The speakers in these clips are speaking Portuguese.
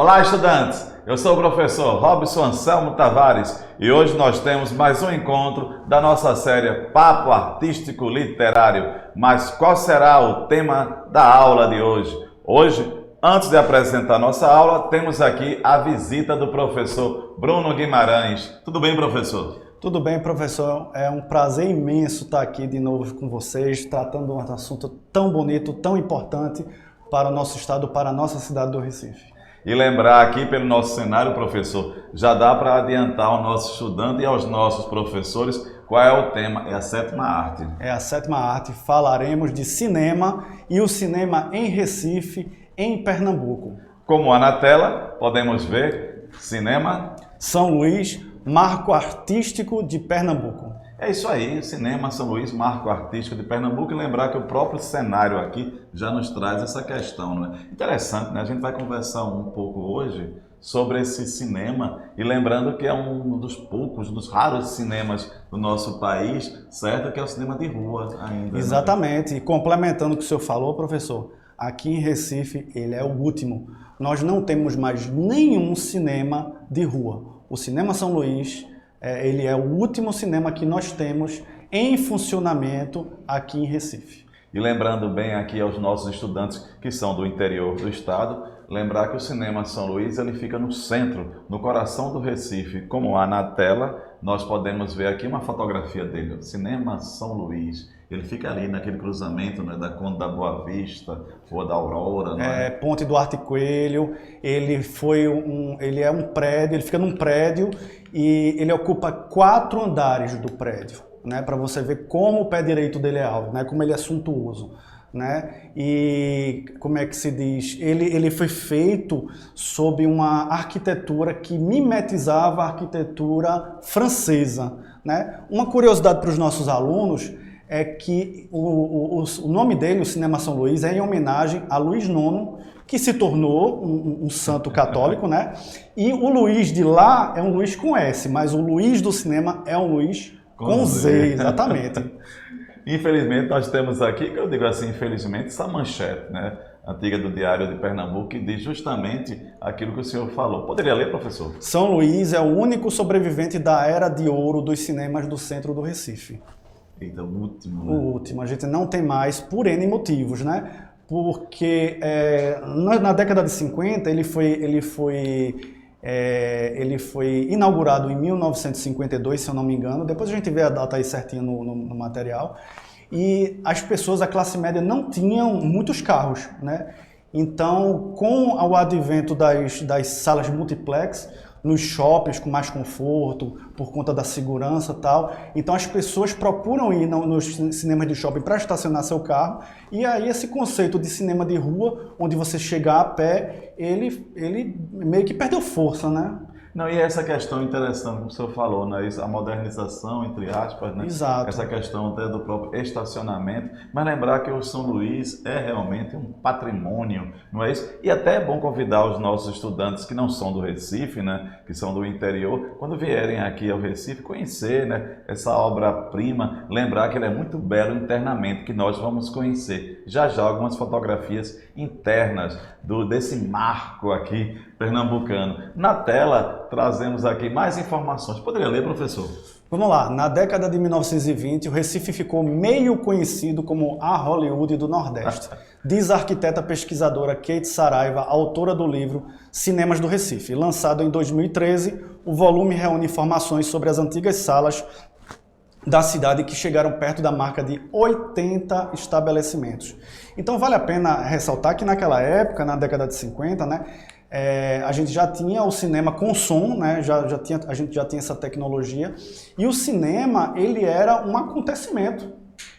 Olá, estudantes! Eu sou o professor Robson Anselmo Tavares e hoje nós temos mais um encontro da nossa série Papo Artístico Literário. Mas qual será o tema da aula de hoje? Hoje, antes de apresentar nossa aula, temos aqui a visita do professor Bruno Guimarães. Tudo bem, professor? Tudo bem, professor. É um prazer imenso estar aqui de novo com vocês, tratando de um assunto tão bonito, tão importante para o nosso estado, para a nossa cidade do Recife. E lembrar aqui pelo nosso cenário, professor, já dá para adiantar ao nosso estudante e aos nossos professores qual é o tema, é a sétima arte. É a sétima arte, falaremos de cinema e o cinema em Recife, em Pernambuco. Como há na tela, podemos ver cinema São Luís, marco artístico de Pernambuco. É isso aí, Cinema São Luís, marco artístico de Pernambuco, e lembrar que o próprio cenário aqui já nos traz essa questão, não é? Interessante, né? A gente vai conversar um pouco hoje sobre esse cinema e lembrando que é um dos poucos, dos raros cinemas do nosso país, certo? Que é o cinema de rua ainda. Exatamente, e complementando o que o senhor falou, professor, aqui em Recife ele é o último. Nós não temos mais nenhum cinema de rua. O Cinema São Luís ele é o último cinema que nós temos em funcionamento aqui em Recife. E lembrando bem aqui aos nossos estudantes que são do interior do estado, lembrar que o Cinema São Luís ele fica no centro, no coração do Recife. Como há na tela, nós podemos ver aqui uma fotografia dele, Cinema São Luís. Ele fica ali naquele cruzamento, né, da Conde da Boa Vista, Rua da Aurora. Ponte Duarte Coelho, ele é um prédio, ele fica num prédio e ele ocupa 4 andares do prédio, né, para você ver como o pé direito dele é alto, né, como ele é suntuoso. Né? E como é que se diz? Ele foi feito sob uma arquitetura que mimetizava a arquitetura francesa. Né? Uma curiosidade para os nossos alunos é que o nome dele, o Cinema São Luís, é em homenagem a Luís IX, que se tornou um santo católico, né? E o Luís de lá é um Luís com S, mas o Luís do cinema é um Luís com Z, exatamente. Infelizmente, nós temos aqui, que eu digo assim, infelizmente, essa manchete, né, antiga do Diário de Pernambuco, que diz justamente aquilo que o senhor falou. Poderia ler, professor? São Luís é o único sobrevivente da era de ouro dos cinemas do centro do Recife. Eita, o último, né? O último. A gente não tem mais por N motivos, né? Porque na década de 50 ele foi inaugurado em 1952, se eu não me engano. Depois a gente vê a data aí certinha no material. E as pessoas, a classe média, não tinham muitos carros, né? Então, com o advento das salas multiplex, nos shoppings com mais conforto, por conta da segurança e tal. Então as pessoas procuram ir nos cinemas de shopping para estacionar seu carro. E aí esse conceito de cinema de rua, onde você chegar a pé, ele meio que perdeu força, né? Não, e essa questão interessante, como o senhor falou, né? A modernização, entre aspas, né? Exato. Essa questão até do próprio estacionamento, mas lembrar que o São Luís é realmente um patrimônio, não é isso? E até é bom convidar os nossos estudantes que não são do Recife, né? Que são do interior, quando vierem aqui ao Recife, conhecer, né? Essa obra-prima, lembrar que ele é muito belo internamente, que nós vamos conhecer. Já algumas fotografias internas desse marco aqui pernambucano. Na tela, trazemos aqui mais informações. Poderia ler, professor? Vamos lá. Na década de 1920, o Recife ficou meio conhecido como a Hollywood do Nordeste. Diz a arquiteta pesquisadora Kate Saraiva, autora do livro Cinemas do Recife. Lançado em 2013, o volume reúne informações sobre as antigas salas da cidade que chegaram perto da marca de 80 estabelecimentos. Então vale a pena ressaltar que naquela época, na década de 50, né, a gente já tinha o cinema com som, né? A gente já tinha essa tecnologia, e o cinema ele era um acontecimento,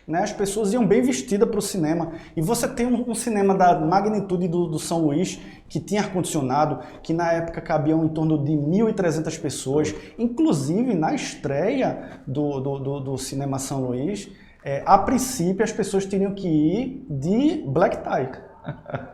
né? As pessoas iam bem vestidas para o cinema, e você tem um cinema da magnitude do São Luís, que tinha ar-condicionado, que na época cabiam em torno de 1.300 pessoas, inclusive na estreia do Cinema São Luís, a princípio as pessoas teriam que ir de black tie.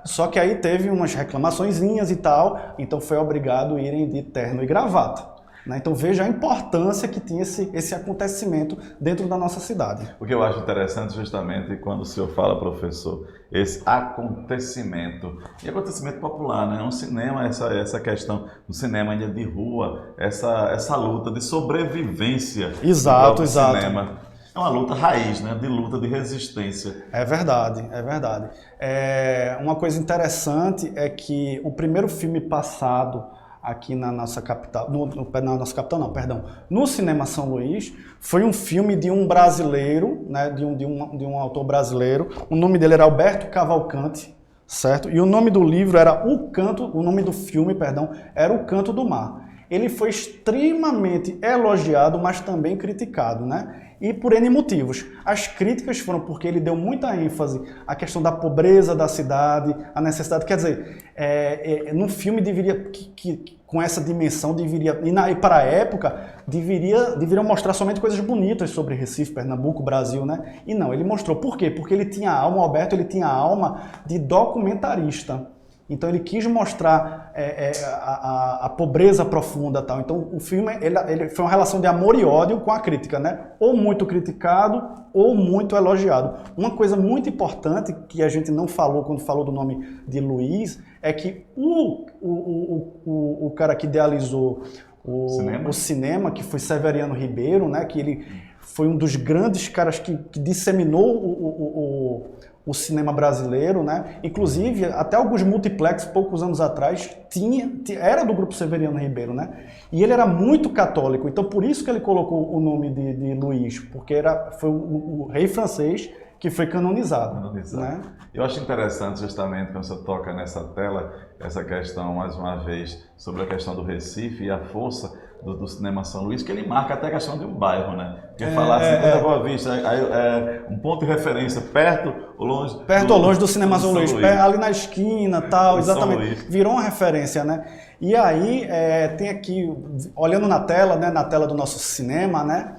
Só que aí teve umas reclamaçõezinhas e tal, então foi obrigado a irem de terno e gravata. Né? Então veja a importância que tinha esse acontecimento dentro da nossa cidade. O que eu acho interessante justamente quando o senhor fala, professor, esse acontecimento, e acontecimento popular, né? Um cinema, essa questão do cinema ainda de rua, essa luta de sobrevivência Exato, do exato. cinema. É uma luta raiz, né? De luta de resistência. É verdade, é verdade. Uma coisa interessante é que o primeiro filme passado aqui na nossa capital, no Cinema São Luís, foi um filme de um brasileiro, né, de um autor brasileiro. O nome dele era Alberto Cavalcante, certo? E o nome do livro era o nome do filme, era O Canto do Mar. Ele foi extremamente elogiado, mas também criticado, né? E por N motivos. As críticas foram porque ele deu muita ênfase à questão da pobreza da cidade, a necessidade, quer dizer, no filme deveria, com essa dimensão, e para a época, deveriam mostrar somente coisas bonitas sobre Recife, Pernambuco, Brasil, né? E não, ele mostrou. Por quê? Porque ele tinha a alma, o Alberto, ele tinha a alma de documentarista. Então ele quis mostrar a pobreza profunda, tal. Então o filme ele foi uma relação de amor e ódio com a crítica, né? Ou muito criticado ou muito elogiado. Uma coisa muito importante que a gente não falou quando falou do nome de Luiz é que o cara que idealizou o cinema, que foi Severiano Ribeiro, né? Que ele foi um dos grandes caras que disseminou o cinema brasileiro, né? Inclusive, até alguns multiplex, poucos anos atrás, era do grupo Severiano Ribeiro, né? E ele era muito católico, então por isso que ele colocou o nome de Luís, porque foi o rei francês que foi canonizado. Né? Eu acho interessante justamente quando você toca nessa tela, essa questão, mais uma vez, sobre a questão do Recife e a força do Cinema São Luís, que ele marca até a questão de um bairro, né? Porque falar assim, da Boa Vista, um ponto de referência, perto ou longe? Perto ou longe do Cinema São Luís, ali na esquina, tal, exatamente. Virou uma referência, né? E aí, tem aqui, olhando na tela, né, na tela do nosso cinema, né?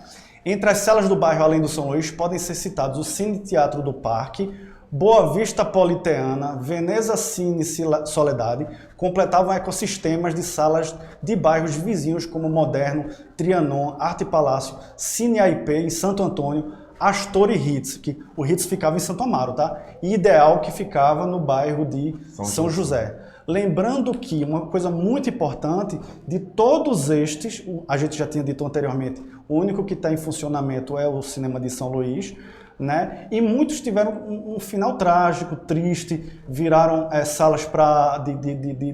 Entre as celas do bairro, além do São Luís, podem ser citados o Cine Teatro do Parque, Boa Vista Politeana, Veneza Cine Soledade, completavam ecossistemas de salas de bairros vizinhos como Moderno, Trianon, Arte Palácio, Cine AIP em Santo Antônio, Astor e Ritz, que o Ritz ficava em Santo Amaro, tá? E Ideal, que ficava no bairro de São José. Lembrando que uma coisa muito importante, de todos estes, a gente já tinha dito anteriormente, o único que está em funcionamento é o Cinema de São Luís, né? E muitos tiveram um final trágico, triste, viraram salas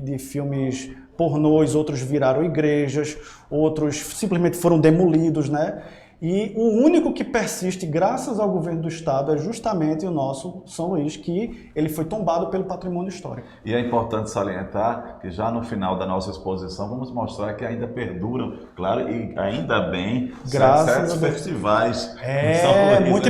de filmes pornôs, outros viraram igrejas, outros simplesmente foram demolidos, né? E o único que persiste, graças ao governo do estado, é justamente o nosso São Luís, que ele foi tombado pelo patrimônio histórico. E é importante salientar que já no final da nossa exposição vamos mostrar que ainda perduram, claro, e ainda bem, certos festivais. Muito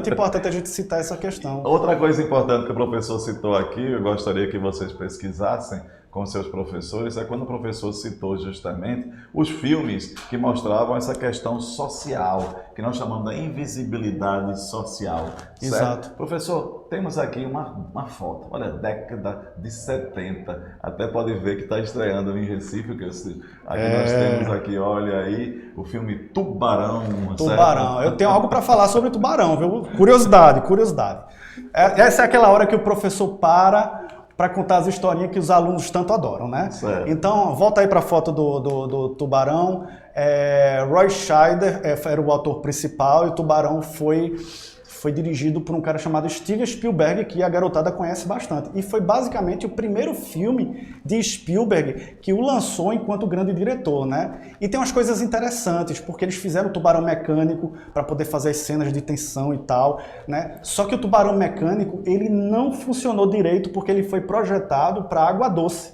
importante a gente citar essa questão. Outra coisa importante que o professor citou aqui, eu gostaria que vocês pesquisassem com seus professores, é quando o professor citou justamente os filmes que mostravam essa questão social, que nós chamamos da invisibilidade social. Exato. Certo? Professor, temos aqui uma foto, olha, década de 70, até pode ver que está estreando em Recife, que nós temos aqui, olha aí, o filme Tubarão. Tubarão, certo? Eu tenho algo para falar sobre Tubarão, viu? Curiosidade. Essa é aquela hora que o professor para contar as historinhas que os alunos tanto adoram, né? Certo. Então, volta aí para a foto do Tubarão. Roy Scheider era o autor principal e o Tubarão foi dirigido por um cara chamado Steven Spielberg, que a garotada conhece bastante. E foi basicamente o primeiro filme de Spielberg que o lançou enquanto grande diretor, né? E tem umas coisas interessantes, porque eles fizeram o Tubarão Mecânico para poder fazer as cenas de tensão e tal, né? Só que o Tubarão Mecânico, ele não funcionou direito porque ele foi projetado para água doce.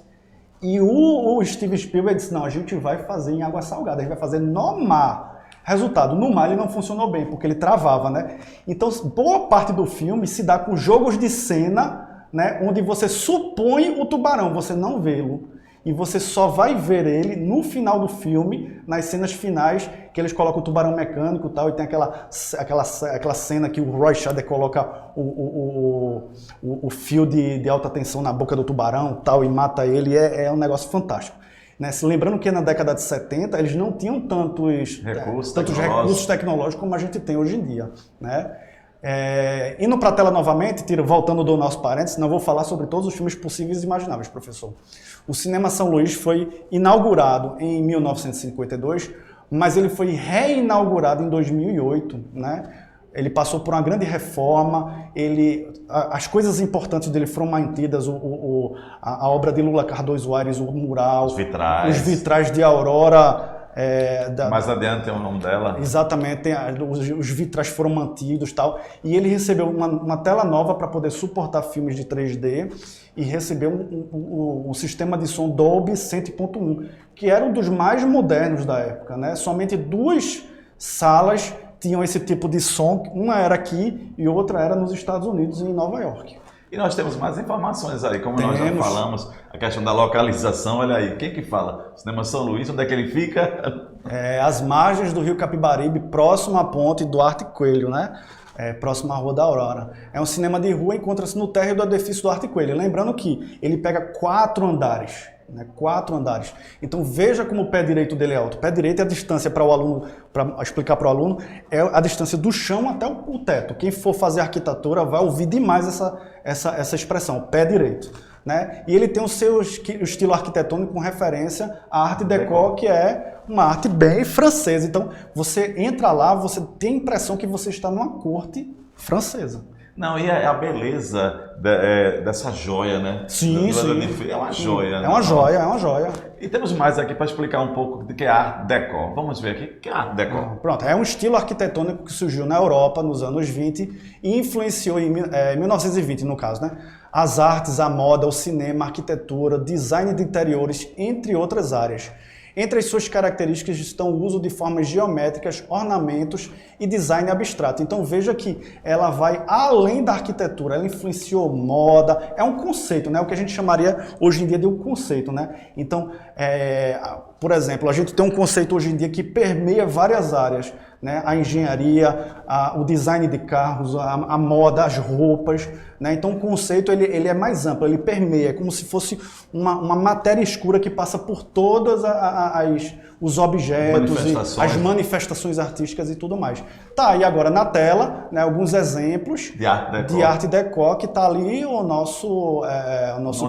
E o Steven Spielberg disse, não, a gente vai fazer em água salgada, a gente vai fazer no mar. Resultado, no mar ele não funcionou bem, porque ele travava, né? Então, boa parte do filme se dá com jogos de cena, né? Onde você supõe o tubarão, você não vê-lo. E você só vai ver ele no final do filme, nas cenas finais, que eles colocam o tubarão mecânico e tal, e tem aquela cena que o Roy Scheider coloca o fio de alta tensão na boca do tubarão tal, e mata ele, é um negócio fantástico. Né? Se lembrando que na década de 70 eles não tinham tantos recursos tecnológicos como a gente tem hoje em dia. Né? Indo para a tela novamente, voltando do nosso parênteses, não vou falar sobre todos os filmes possíveis e imagináveis, professor. O Cinema São Luís foi inaugurado em 1952, mas ele foi reinaugurado em 2008, né? Ele passou por uma grande reforma, as coisas importantes dele foram mantidas, a obra de Lula Cardoso Aires, o mural, os vitrais de Aurora. Mais adiante tem o nome dela. Exatamente, os vitrais foram mantidos e tal. E ele recebeu uma tela nova para poder suportar filmes de 3D e recebeu um sistema de som Dolby 100.1, que era um dos mais modernos da época, né? Somente 2 salas tinham esse tipo de som, uma era aqui e outra era nos Estados Unidos, em Nova York. E nós temos mais informações aí, como nós já falamos, a questão da localização, olha aí, quem que fala? Cinema São Luís, onde é que ele fica? Às margens do Rio Capibaribe, próximo à ponte Duarte Coelho, né? Próximo à Rua da Aurora. É um cinema de rua, encontra-se no térreo do edifício Duarte Coelho. Lembrando que ele pega 4 andares. Né, 4 andares. Então veja como o pé direito dele é alto. O pé direito é a distância para o aluno, para explicar para o aluno, é a distância do chão até o teto. Quem for fazer arquitetura vai ouvir demais essa expressão, pé direito. Né? E ele tem o seu estilo arquitetônico com referência à Art Deco, que é uma arte bem francesa. Então você entra lá, você tem a impressão que você está numa corte francesa. Não, e a beleza dessa joia, né? Sim, sim. É uma joia. É uma joia, é uma joia. E temos mais aqui para explicar um pouco do que é Art Deco. Vamos ver aqui o que é Art Deco. Pronto, é um estilo arquitetônico que surgiu na Europa nos anos 20 e influenciou em 1920, no caso, né? As artes, a moda, o cinema, a arquitetura, design de interiores, entre outras áreas. Entre as suas características estão o uso de formas geométricas, ornamentos e design abstrato. Então veja que ela vai além da arquitetura, ela influenciou moda, é um conceito, né? O que a gente chamaria hoje em dia de um conceito, né? Então, por exemplo, a gente tem um conceito hoje em dia que permeia várias áreas, né? A engenharia, o design de carros, a moda, as roupas, né? Então o conceito ele é mais amplo, ele permeia, é como se fosse uma matéria escura que passa por todas os objetos, as manifestações artísticas e tudo mais. Tá, e agora na tela, né, alguns exemplos de Art Deco, que tá ali o nosso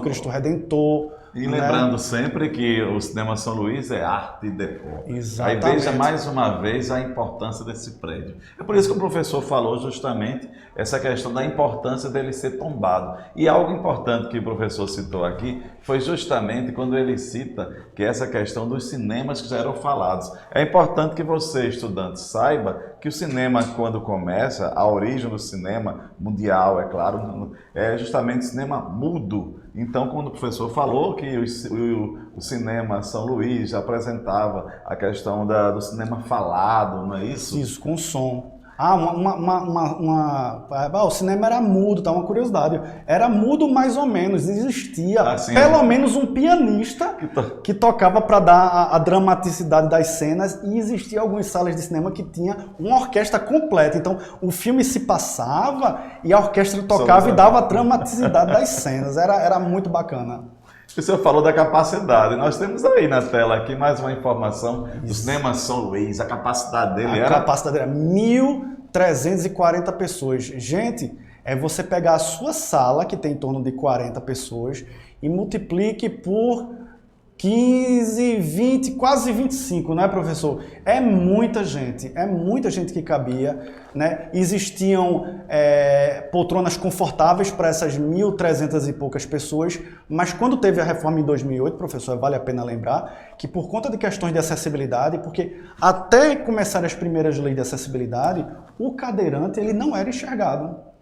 Cristo Redentor. E lembrando sempre que o Cinema São Luís é Art Deco. Exatamente. Aí veja mais uma vez a importância desse prédio. É por isso que o professor falou justamente essa questão da importância dele ser tombado. E algo importante que o professor citou aqui foi justamente quando ele cita que essa questão dos cinemas que já eram falados. É importante que você, estudante, saiba que o cinema, quando começa, a origem do cinema mundial, é claro, é justamente o cinema mudo. Então, quando o professor falou que o Cinema São Luís apresentava a questão do cinema falado, não é isso? Isso, com som. O cinema era mudo, tá? Uma curiosidade. Era mudo mais ou menos, existia pelo menos um pianista que tocava para dar a dramaticidade das cenas e existia algumas salas de cinema que tinha uma orquestra completa. Então o filme se passava e a orquestra tocava e dava a dramaticidade das cenas. Era muito bacana. O senhor falou da capacidade. Nós temos aí na tela aqui mais uma informação do Cinema São Luís. A capacidade dele era... A capacidade era 1.340 pessoas. Gente, é você pegar a sua sala, que tem em torno de 40 pessoas, e multiplique por 15, 20, quase 25, não é, professor? É muita gente que cabia, né? Existiam poltronas confortáveis para essas 1.300 e poucas pessoas, mas quando teve a reforma em 2008, professor, vale a pena lembrar que por conta de questões de acessibilidade, porque até começar as primeiras leis de acessibilidade, o cadeirante ele não era enxergado.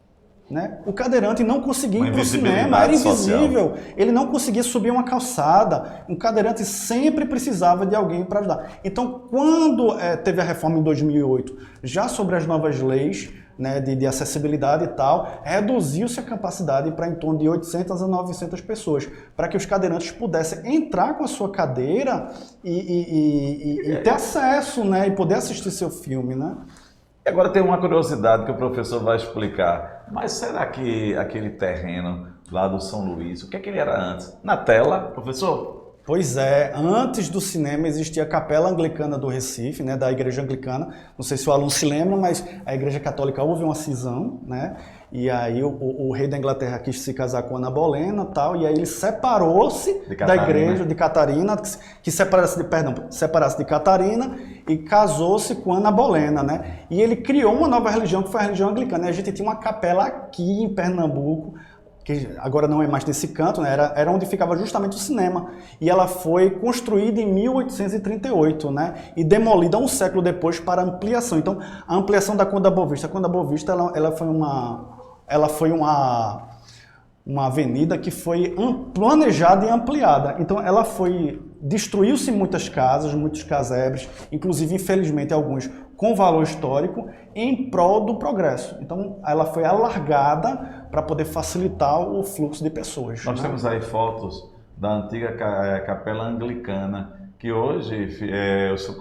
Né? O cadeirante não conseguia ir para o cinema, era invisível, social. Ele não conseguia subir uma calçada, um cadeirante sempre precisava de alguém para ajudar. Então, quando teve a reforma em 2008, já sobre as novas leis, né, de acessibilidade e tal, reduziu-se a capacidade para em torno de 800 a 900 pessoas, para que os cadeirantes pudessem entrar com a sua cadeira e ter acesso, né, e poder assistir seu filme, né? E agora tem uma curiosidade que o professor vai explicar. Mas será que aquele terreno lá do São Luís, o que é que ele era antes? Na tela, professor? Pois é, antes do cinema existia a Capela Anglicana do Recife, né, da Igreja Anglicana. Não sei se o aluno se lembra, mas a Igreja Católica houve uma cisão, né? E aí o rei da Inglaterra quis se casar com Ana Bolena, tal, e aí ele separou-se da igreja de Catarina, que separasse de Catarina e casou-se com Ana Bolena, né? E ele criou uma nova religião que foi a religião anglicana. E a gente tinha uma capela aqui em Pernambuco, que agora não é mais nesse canto, né? Era onde ficava justamente o cinema. E ela foi construída em 1838, né? E demolida um século depois para ampliação. Então, a ampliação da Conde da Boa Vista. A Conde da Boa Vista ela foi uma avenida que foi planejada e ampliada. Então, destruiu-se muitas casas, muitos casebres, inclusive, infelizmente, alguns com valor histórico, em prol do progresso. Então, ela foi alargada para poder facilitar o fluxo de pessoas. Nós temos aí fotos da antiga Capela Anglicana, que hoje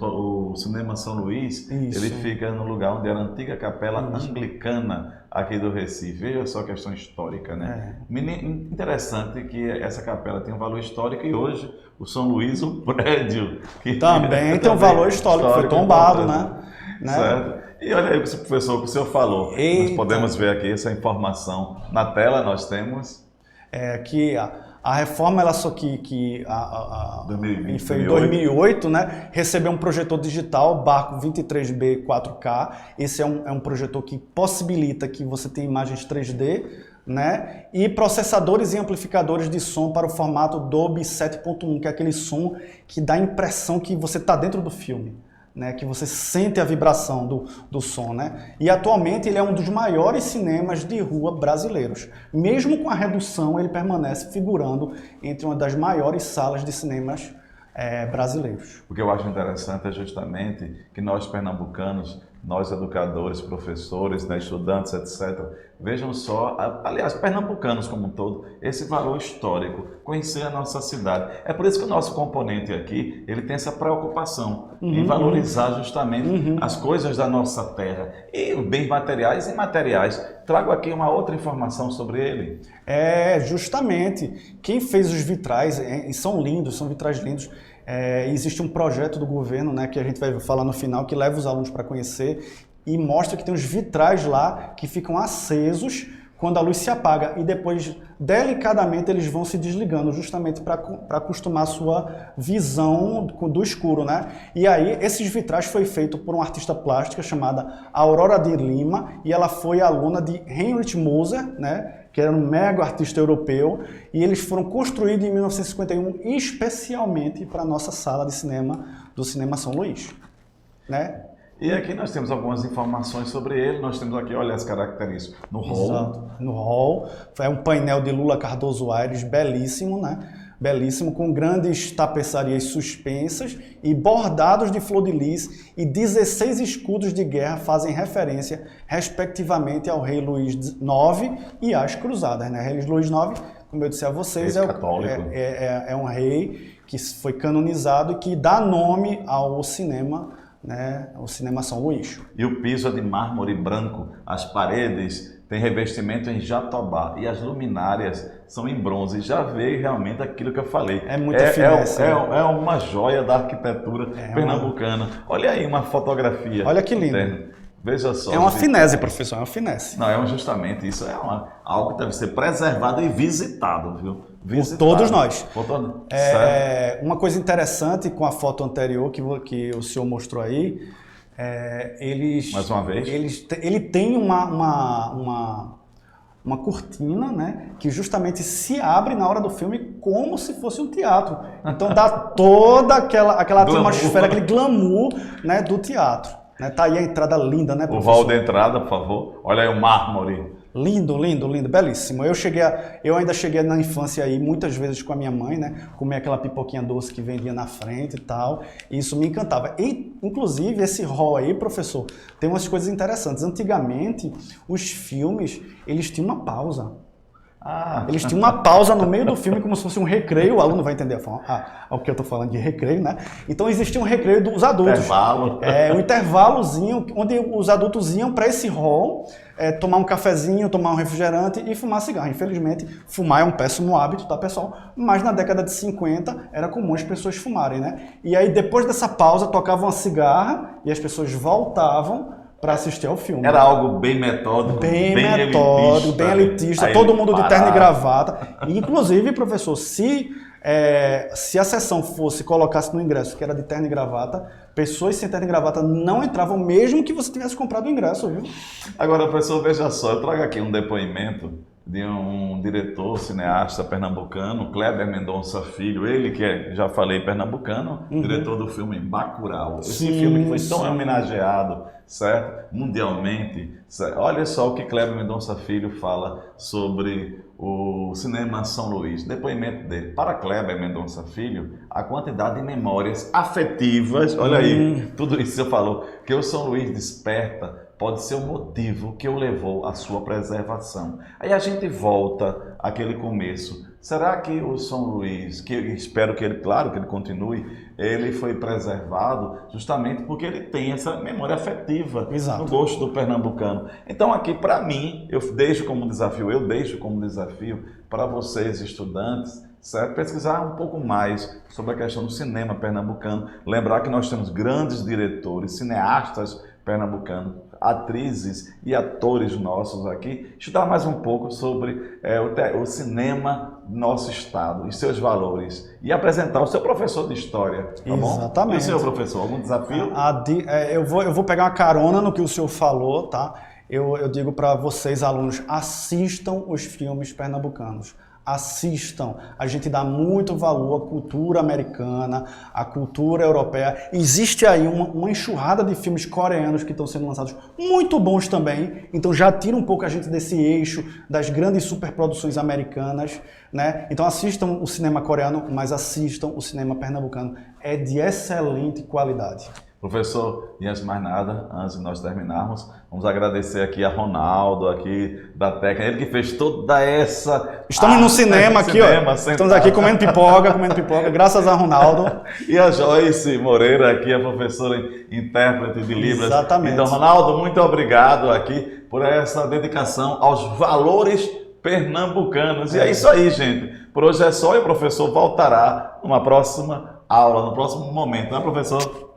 o Cinema São Luís, ele fica no lugar onde era a antiga Capela Anglicana aqui do Recife. Veja só a questão histórica, né? Interessante que essa capela tem um valor histórico e hoje o São Luís, o prédio... Que também tem um valor histórico, foi tombado, né? Certo. E olha aí, professor, o que o senhor falou. Nós podemos ver aqui essa informação na tela, nós temos... Que a reforma, ela só que foi em 2008, né? Recebeu um projetor digital, Barco 23B 4K. Esse é um projetor que possibilita que você tenha imagens 3D, né? E processadores e amplificadores de som para o formato Dolby 7.1, que é aquele som que dá a impressão que você está dentro do filme. Né, que você sente a vibração do som, né? E atualmente ele é um dos maiores cinemas de rua brasileiros. Mesmo com a redução, ele permanece figurando entre uma das maiores salas de cinemas brasileiros. O que eu acho interessante é justamente que nós pernambucanos, nós educadores, professores, né, estudantes, etc., vejam só, aliás, pernambucanos como um todo, esse valor histórico, conhecer a nossa cidade. É por isso que o nosso componente aqui, ele tem essa preocupação em valorizar justamente as coisas da nossa terra, e bens materiais e imateriais. Trago aqui uma outra informação sobre ele. Justamente, quem fez os vitrais, são lindos, são vitrais lindos. Existe um projeto do governo, né, que a gente vai falar no final, que leva os alunos para conhecer e mostra que tem uns vitrais lá que ficam acesos quando a luz se apaga e depois, delicadamente, eles vão se desligando, justamente para acostumar a sua visão do escuro, né? E aí, esses vitrais foi feito por uma artista plástica chamada Aurora de Lima, e ela foi aluna de Heinrich Moser, né? Que era um mega artista europeu, e eles foram construídos em 1951 especialmente para a nossa sala de cinema do Cinema São Luís, né? E aqui nós temos algumas informações sobre ele. Nós temos aqui, olha as características, no hall. Exato. No hall, é um painel de Lula Cardoso Aires, belíssimo, né? Belíssimo, com grandes tapeçarias suspensas e bordados de flor de lis, e 16 escudos de guerra fazem referência, respectivamente, ao rei Luís IX e às cruzadas, né? Rei Luís IX, como eu disse a vocês, é um rei que foi canonizado e que dá nome ao cinema, né, o Cinema São Luís. E o piso é de mármore branco, as paredes têm revestimento em jatobá e as luminárias são em bronze. Já veio realmente aquilo que eu falei. É muita finesse. É uma joia da arquitetura pernambucana. Olha aí uma fotografia. Olha que lindo. Veja só. É uma finesse, professor, é uma finesse. Não, justamente isso algo que deve ser preservado e visitado, viu? Por todos nós. Uma coisa interessante com a foto anterior que o senhor mostrou aí, mais uma vez? Ele tem uma cortina, né, que justamente se abre na hora do filme como se fosse um teatro. Então dá toda aquela atmosfera, aquele glamour, né, do teatro. Tá aí a entrada linda, né, professor? O hall de entrada, por favor. Olha aí o mármore. Lindo, lindo, lindo, belíssimo. Eu ainda cheguei na infância aí muitas vezes com a minha mãe, né? Comer aquela pipoquinha doce que vendia na frente e tal. E isso me encantava. E, inclusive, esse hall aí, professor, tem umas coisas interessantes. Antigamente, os filmes, eles tinham uma pausa. Eles tinham uma pausa no meio do filme, como se fosse um recreio, o aluno vai entender o que eu estou falando de recreio, né? Então existia um recreio dos adultos. Intervalo. Um intervalozinho, onde os adultos iam para esse hall, tomar um cafezinho, tomar um refrigerante e fumar cigarro. Infelizmente, fumar é um péssimo hábito, tá, pessoal? Mas na década de 50 era comum as pessoas fumarem, né? E aí depois dessa pausa tocavam uma cigarra e as pessoas voltavam para assistir ao filme. Era algo bem metódico, bem elitista, todo mundo de terno e gravata. Inclusive, professor, se a sessão colocasse no ingresso que era de terno e gravata, pessoas sem terno e gravata não entravam, mesmo que você tivesse comprado o ingresso, viu? Agora, professor, veja só, eu trago aqui um depoimento de um diretor, cineasta pernambucano, Kleber Mendonça Filho, ele que já falei, pernambucano, diretor do filme Bacurau. Esse filme que foi tão homenageado, certo? Mundialmente. Certo? Olha só o que Kleber Mendonça Filho fala sobre o cinema São Luís. Depoimento dele. Para Kleber Mendonça Filho, a quantidade de memórias afetivas, olha aí, tudo isso que você falou, que o São Luís desperta, pode ser o motivo que o levou à sua preservação. Aí a gente volta àquele começo. Será que o São Luís, que eu espero que ele, claro que ele continue, ele foi preservado justamente porque ele tem essa memória afetiva no gosto do pernambucano. Então aqui, para mim, eu deixo como desafio para vocês, estudantes, certo? Pesquisar um pouco mais sobre a questão do cinema pernambucano. Lembrar que nós temos grandes diretores, cineastas pernambucanos, atrizes e atores nossos aqui, estudar mais um pouco sobre o cinema do nosso estado e seus valores e apresentar o seu professor de história, tá bom? Exatamente. E o seu professor, algum desafio? Eu vou pegar uma carona no que o senhor falou, tá? Eu digo para vocês, alunos, assistam os filmes pernambucanos. Assistam, a gente dá muito valor à cultura americana, à cultura europeia. Existe aí uma enxurrada de filmes coreanos que estão sendo lançados, muito bons também. Então já tira um pouco a gente desse eixo das grandes superproduções americanas, né? Então assistam o cinema coreano, mas assistam o cinema pernambucano. É de excelente qualidade. Professor, e antes de mais nada, antes de nós terminarmos, vamos agradecer aqui a Ronaldo, aqui da técnica, ele que fez toda essa... Estamos no cinema aqui, ó. Estamos aqui comendo pipoca, graças a Ronaldo. E a Joyce Moreira, aqui, a professora intérprete de Libras. Exatamente. Então, Ronaldo, muito obrigado aqui por essa dedicação aos valores pernambucanos. E é isso aí, gente. Por hoje é só e o professor voltará numa próxima aula, no próximo momento, né, professor?